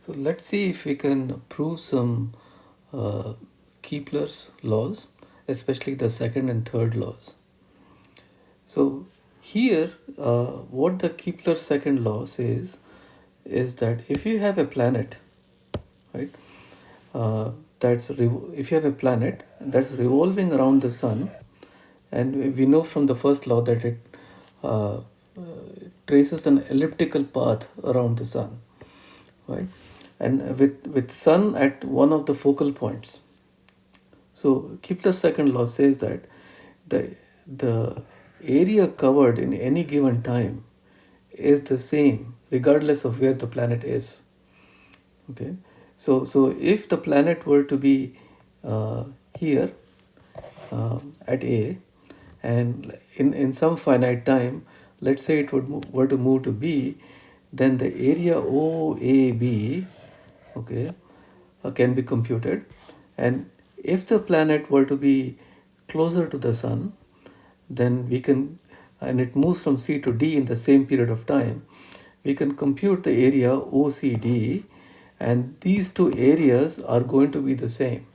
So let's see if we can prove some uh, Kepler's laws, especially the second and third laws. So here, what the Kepler second law says is that if you have a planet, right, if you have a planet that's revolving around the sun, and we know from the first law that it uh, traces an elliptical path around the sun, right, and with sun at one of the focal points. So Kepler's second law says that the area covered in any given time is the same regardless of where the planet is. Okay, so if the planet were to be here at A, and in some finite time, let's say it were to move to B, then the area OAB, okay, can be computed. And if the planet were to be closer to the sun, then we can, and it moves from C to D in the same period of time, we can compute the area OCD, and these two areas are going to be the same.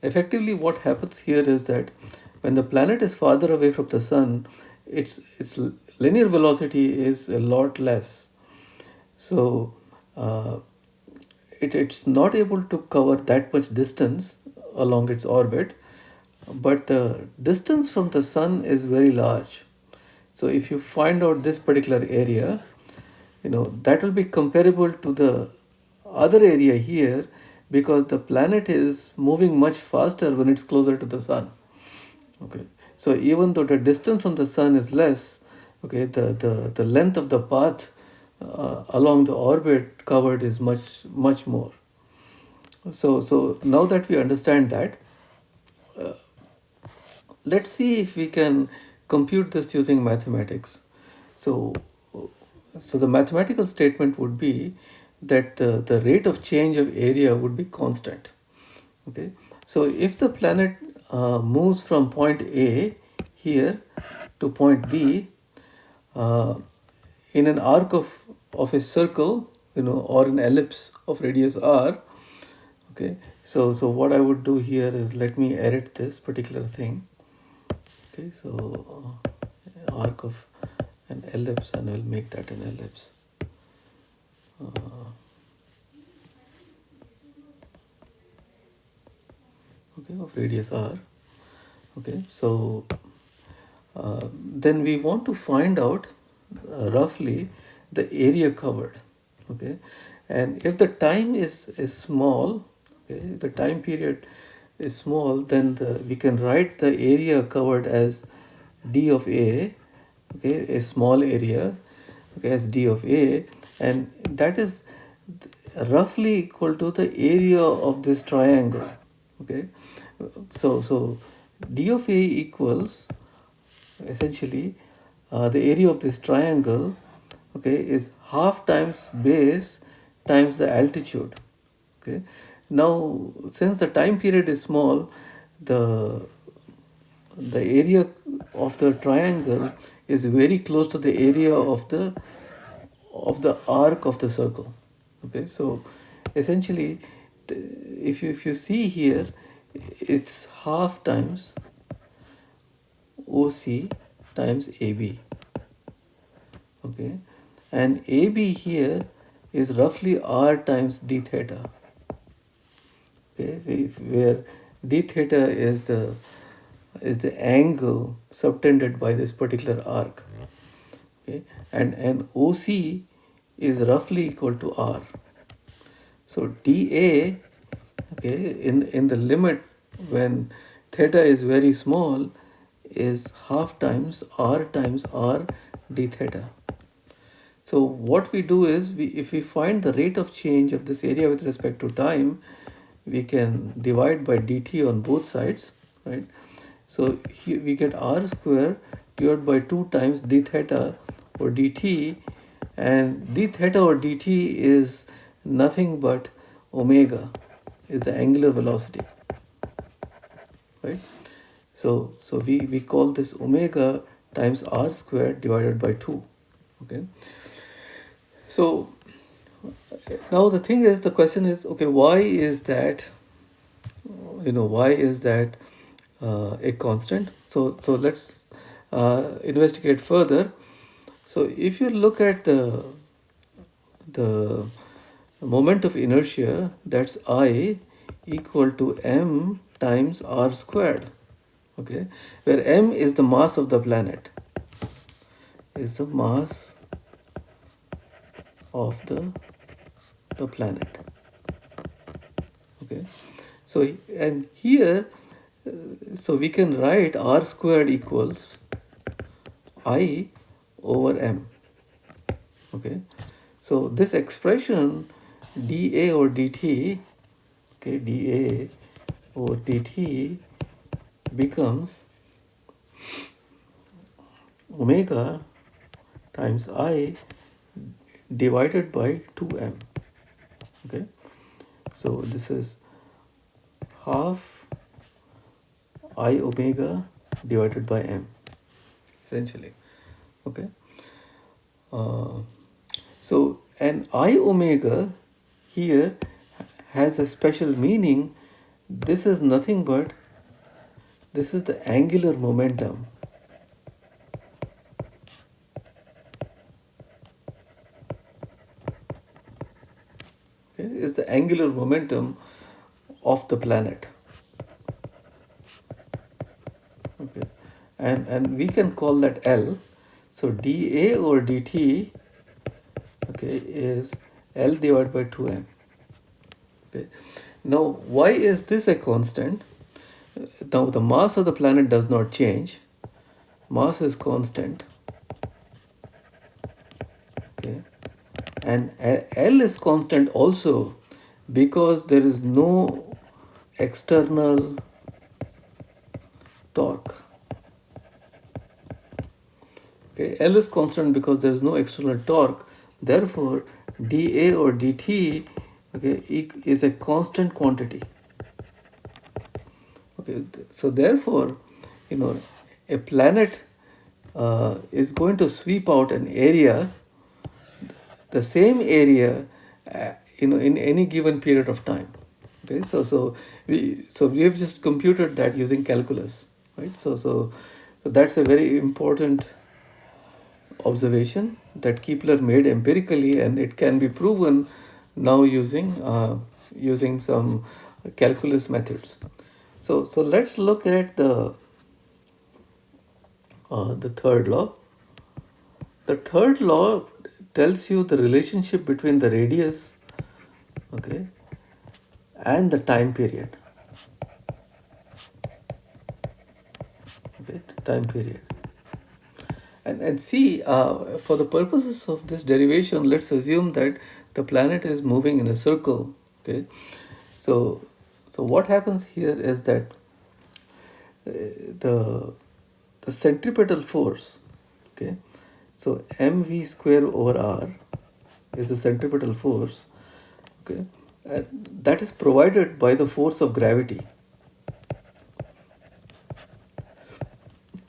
Effectively, what happens here is that when the planet is farther away from the sun, its linear velocity is a lot less. So uh, it's not able to cover that much distance along its orbit, but the distance from the sun is very large. So if you find out this particular area, that will be comparable to the other area here, because the planet is moving much faster when it's closer to the sun. Okay, so even though the distance from the sun is less, okay, the length of the path along the orbit covered is much more. So now that we understand that, let's see if we can compute this using mathematics. So, so the mathematical statement would be that the rate of change of area would be constant. Okay, so if the planet moves from point A here to point B uh, in an arc of a circle, or an ellipse of radius r. Okay, so what I would do here is, let me edit this particular thing. Okay, so arc of an ellipse, and I'll make that an ellipse. Okay, of radius r. Okay, so then we want to find out roughly the area covered. Okay, and if the time is small, okay, the time period is small, then we can write the area covered as d of a, okay, a small area, okay, as d of a, and that is roughly equal to the area of this triangle. Okay, so d of a equals essentially the area of this triangle, okay, is half times base times the altitude. Okay, now since the time period is small, the the area of the triangle is very close to the area of the arc of the circle. Okay, so essentially, if you see here, it's half times OC times AB. Okay, and AB here is roughly R times d theta. Okay, where d theta is the angle subtended by this particular arc. Okay, and OC is roughly equal to R. So dA, okay, in the limit when theta is very small, is half times R d theta. So what we do is, if we find the rate of change of this area with respect to time, we can divide by dt on both sides, right? So here we get r square divided by 2 times d theta or dt, and d theta or dt is nothing but omega, is the angular velocity, right? So we call this omega times r squared divided by 2. Okay, so Now the thing is, the question is, okay, why is that? Why is that a constant? So let's investigate further. So if you look at the moment of inertia, that's I equal to m times r squared. Okay, where m is the mass of the planet, is the mass of the planet. Okay, so and here, so we can write r squared equals I over m. Okay, so this expression dA or dt, okay, dA over dt becomes omega times I divided by 2m. Okay, so this is half I omega divided by m, essentially. Okay, uh, so an I omega here has a special meaning. This is nothing but, this is the angular momentum. Okay, is the angular momentum of the planet. Okay, and we can call that L. So dA or dt, okay, is L divided by 2m. Okay, now why is this a constant? Now the mass of the planet does not change. Mass is constant. Okay, and L is constant also because there is no external torque. Okay, L is constant because there is no external torque. Therefore, dA or dt, okay, is a constant quantity. Okay, so therefore, a planet is going to sweep out an area, the same area, in any given period of time. Okay, so we have just computed that using calculus, right? So that's a very important observation that Kepler made empirically, and it can be proven now using some calculus methods. So let's look at the third law. The third law tells you the relationship between the radius, okay, and the time period. Okay, the time period. And see, for the purposes of this derivation, let's assume that the planet is moving in a circle. Okay, so what happens here is that the centripetal force, okay, so mv square over r is the centripetal force, okay, that is provided by the force of gravity.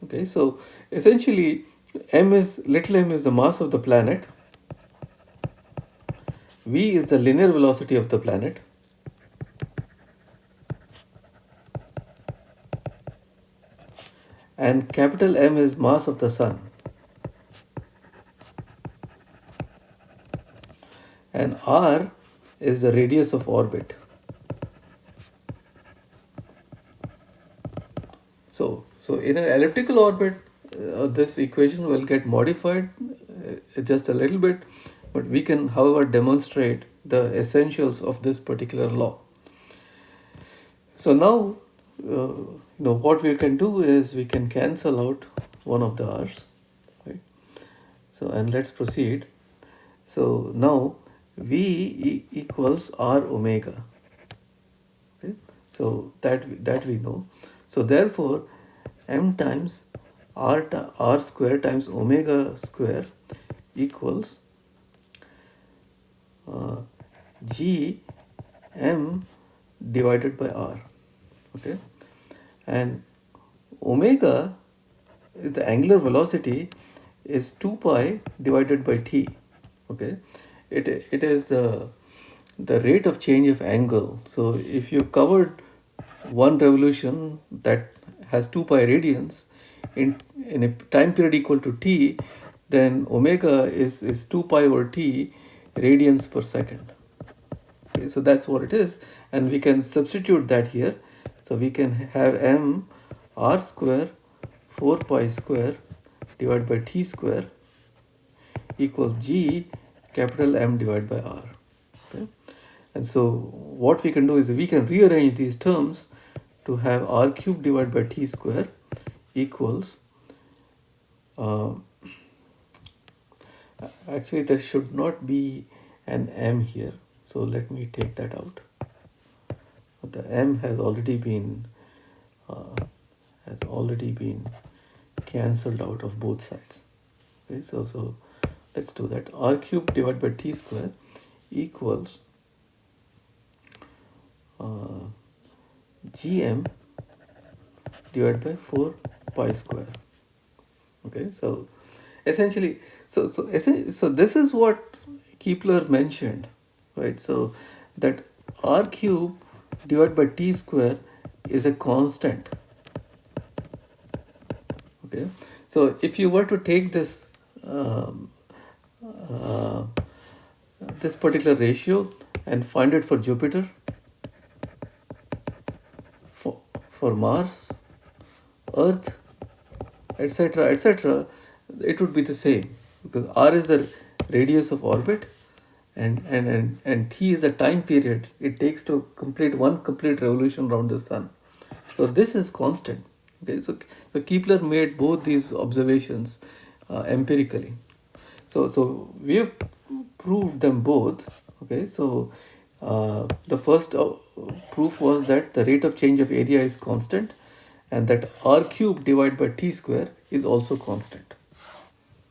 Okay, so essentially little m is the mass of the planet, v is the linear velocity of the planet, and capital M is mass of the sun, and r is the radius of orbit. So in an elliptical orbit, this equation will get modified just a little bit, but we can, however, demonstrate the essentials of this particular law. So now, what we can do is we can cancel out one of the r's, right? So, and let's proceed. So now v equals r omega. Okay? So that we know. So therefore, m times r square times omega square equals g m divided by r. Okay, and omega the angular velocity is 2 pi divided by t. Okay, it is the rate of change of angle. So if you covered one revolution that has 2 pi radians in a time period equal to t, then omega is 2 pi over t radians per second. Okay, so that's what it is, and we can substitute that here. So we can have m r square 4 pi square divided by t square equals g capital M divided by r. Okay? And so what we can do is we can rearrange these terms to have r cube divided by t square equals, uh, actually there should not be an m here, so let me take that out. The m has already been cancelled out of both sides. Okay, so let's do that. R cube divided by t square equals gm divided by 4 pi square. Okay, so essentially, so this is what Kepler mentioned, right? So that r cube divided by t square is a constant. Okay, so if you were to take this uh, this particular ratio and find it for Jupiter, for Mars, Earth, etc., etc., it would be the same, because r is the radius of orbit, and t is the time period it takes to complete one complete revolution around the sun. So this is constant. Okay, so Kepler made both these observations empirically. So we have proved them both. Okay, so the first proof was that the rate of change of area is constant, and that r cube divided by t square is also constant.